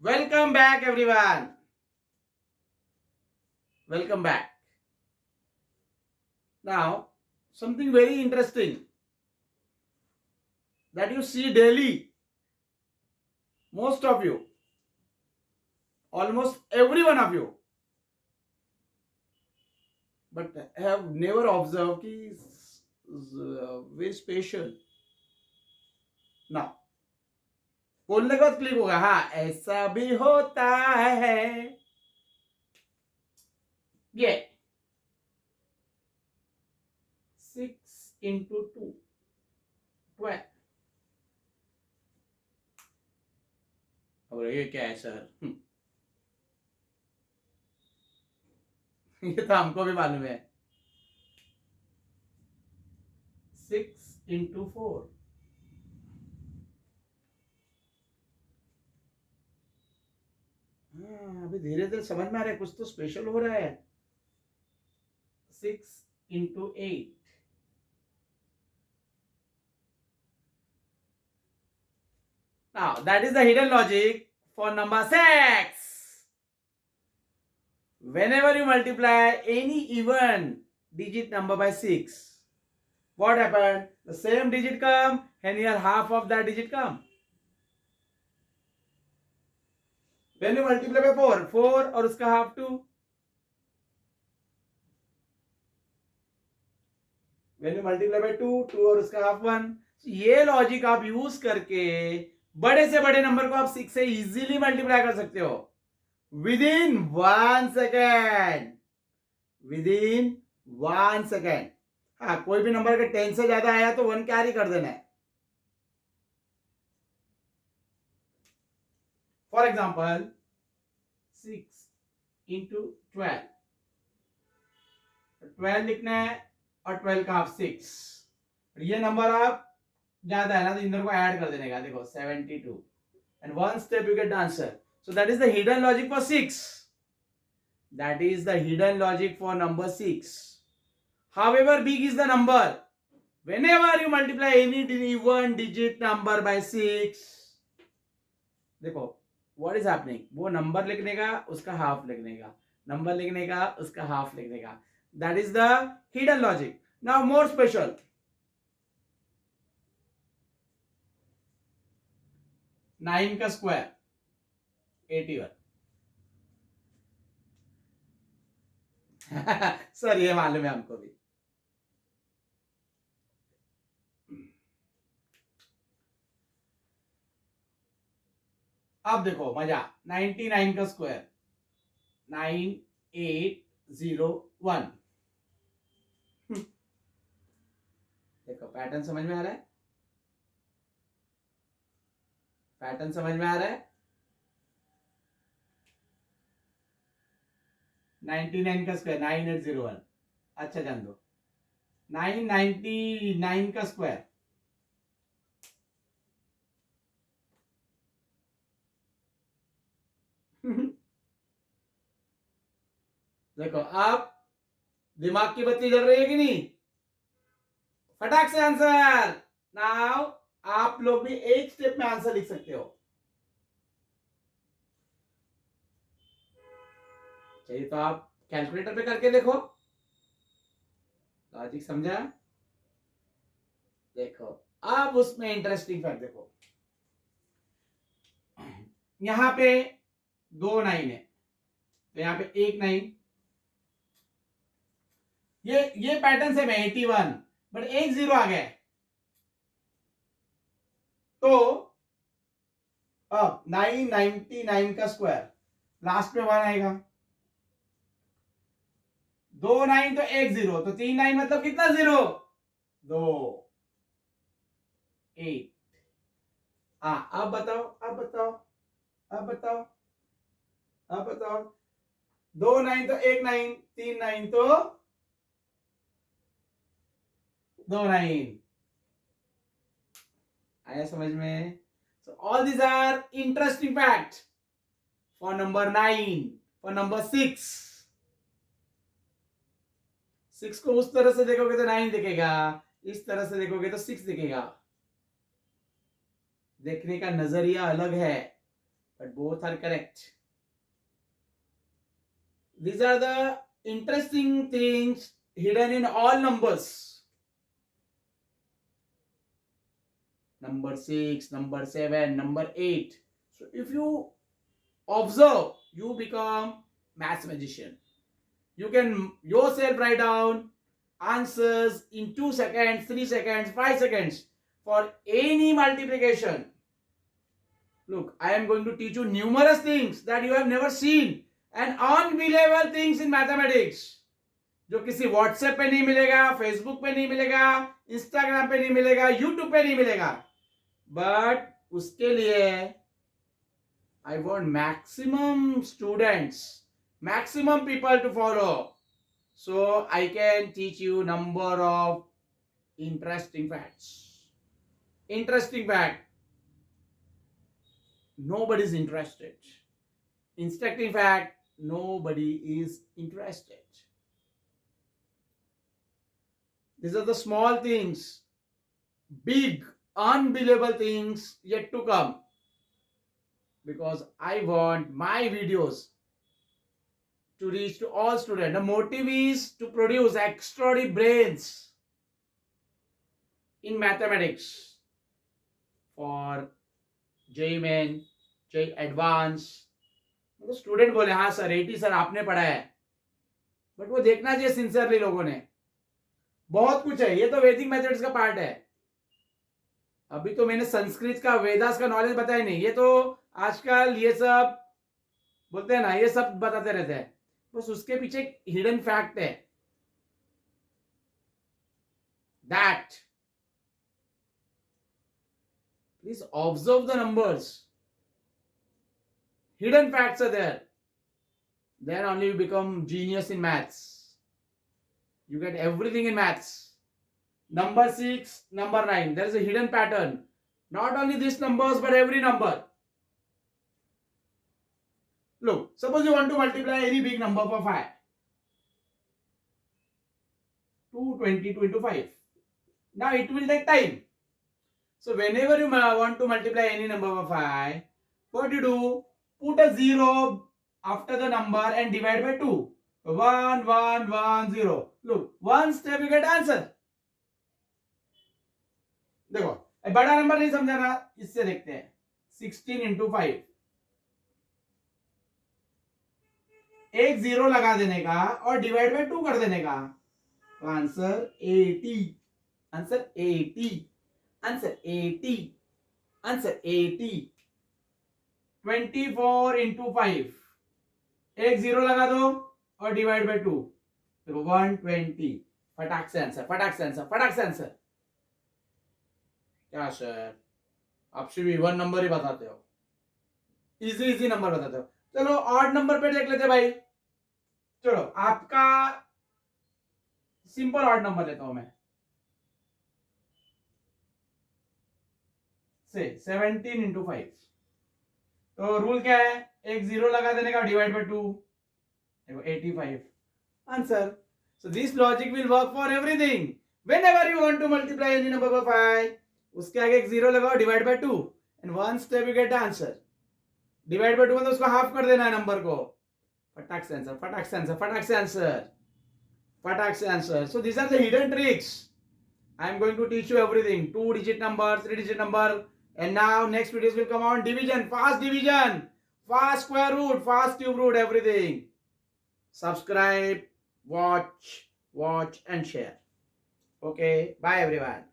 Welcome back, everyone. Welcome back. Now, something very interesting that you see daily, most of you, almost every one of you, but have never observed कि very special. Now, बोलने के बाद click होगा, हाँ ऐसा भी होता है. ये 6 into 2, 12. और ये क्या है सर? ये तो हमको भी मालूम है. 6 into 4. अभी धीरे धीरे समझ में आ रहा है, कुछ तो स्पेशल हो रहा है. 6 into 8. Now that is the hidden logic for number 6. Whenever you multiply any even digit number by 6, what happened? The same digit come and here half of that digit come. When you multiply by 4, 4 और उसका half 2. When you multiply by 2, 2 और उसका half 1. So, ये logic आप use करके बड़े से बड़े नंबर को आप 6 से इजीली मल्टीप्लाई कर सकते हो विदिन 1 सेकेंड. Within 1 second. हाँ, कोई भी नंबर का 10 से ज्यादा आया तो 1 कैरी कर देना है. For example 6 into 12. 12 लिखना है और 12 का हाफ 6. ये नंबर आप ज्यादा है ना तो इन दोनों को ऐड कर देने का. देखो 72 and one step you get the answer. So that is the hidden logic for 6. That is the hidden logic for number 6. However big is the number, whenever you multiply any even digit number by 6, देखो what is happening, वो number लिखने का उसका half लिखने का, number लिखने का उसका हाफ लिखने का. That is the hidden logic. Now more special. 9 का स्क्वायर 81. सर ये मालूम है हमको भी. अब देखो मजा. 99 का स्क्वायर 9801. देखो पैटर्न समझ में आ रहा है. पैटर्न समझ में आ रहा है. 99 का स्क्वायर 9801. अच्छा जान दो. 999 का स्क्वायर देखो आप दिमाग की बत्ती जल रही है कि नहीं? फटाक से आंसर. नाउ आप लोग भी एक स्टेप में आंसर लिख सकते हो. चाहिए तो आप कैलकुलेटर पे करके देखो. लॉजिक समझा? देखो अब उसमें इंटरेस्टिंग फैक्ट देखो. यहां पे 2 9 है तो यहां पे 1 9. ये पैटर्न से मैं 81 बट 1 0 आ गया. तो अब 999 का स्क्वायर लास्ट में 1 आएगा. 2 9 तो 1 0 तो 3 9 मतलब कितना 0? 2 8. अब बताओ अब बताओ अब बताओ अब बताओ. 2 9 तो 1 9, 3 9 तो 2 9. आया समझ में? So all these are interesting facts for number 9, for number 6. 6 को उस तरह से देखोगे तो 9 दिखेगा, इस तरह से देखोगे तो 6 दिखेगा. देखने का नजरिया अलग है. but both are correct. These are the interesting things hidden in all numbers. Number 6, number 7, number 8. So if you observe, you become maths magician. You can yourself write down answers in 2 seconds, 3 seconds, 5 seconds for any multiplication. Look, I am going to teach you numerous things that you have never seen and unbelievable things in mathematics जो किसी WhatsApp पे नहीं मिलेगा, Facebook पे नहीं मिलेगा, Instagram पे नहीं मिलेगा, यूट्यूब पे नहीं मिलेगा. बट उसके लिए I want maximum students, maximum people to follow. So I can teach you number of interesting facts. Interesting fact. Nobody is interested. Instructing fact. Nobody is interested. These are the small things. Big, unbelievable things yet to come. Because I want my videos to reach to all students. The motive is to produce extraordinary brains in mathematics for JEE Main, JEE Advance. तो student बोले हाँ sir 80 sir आपने पढ़ा है, but वो देखना चाहिए sincerely लोगों ने. बहुत कुछ है, ये तो वैदिक मेथड्स का पार्ट है. अभी तो मैंने संस्कृत का वेदास का नॉलेज बताया नहीं. ये तो आजकल ये सब बोलते हैं ना, ये सब बताते रहते हैं. बस उसके पीछे एक हिडन फैक्ट है. That please observe the numbers. Hidden facts are there. Then only you become genius in maths. You get everything in maths. Number 6, number 9. There is a hidden pattern. Not only these numbers, but every number. Look, suppose you want to multiply any big number for 5. 222 into 5. Now it will take time. So whenever you want to multiply any number for 5, what do you do? Put a 0 after the number and divide by 2. 1, 1, 1, 0. Look, one step you get answer. देखो, बड़ा number नहीं समझाना, इससे देखते हैं. 16 into 5. एक 0 लगा देने का और डिवाइड बाय 2 कर देने का. तो answer 80. Answer 80. Answer 80. Answer 80. 24 into 5. एक 0 लगा दो और डिवाइड बाय 2. देखो 120. फटाक से आंसर, फटाक से आंसर, फटाक से आंसर. क्या सर आप सिर्फ इवन नंबर ही बताते हो, इजी इजी नंबर बताते हो. चलो ऑड नंबर पे देख लेते भाई. चलो आपका सिंपल ऑड नंबर लेता हूं मैं. से 17 into 5. तो रूल क्या है? एक 0 लगा देने का, डिवाइड बाय 2. देखो 85. Answer. So this logic will work for everything. Whenever you want to multiply any number by 5, उसके आगे एक 0 लगाओ, divide by 2 and one step you get the answer. Divide by 2 मतलब उसको हाफ कर देना है नंबर को. फटाक से आंसर, फटाक से आंसर, फटाक से आंसर, फटाक से answer. So this are the hidden tricks. I am going to teach you everything. 2 digit number, 3 digit number. And now next videos will come on division, fast square root, fast cube root, everything. Subscribe, watch and share. Okay, bye everyone.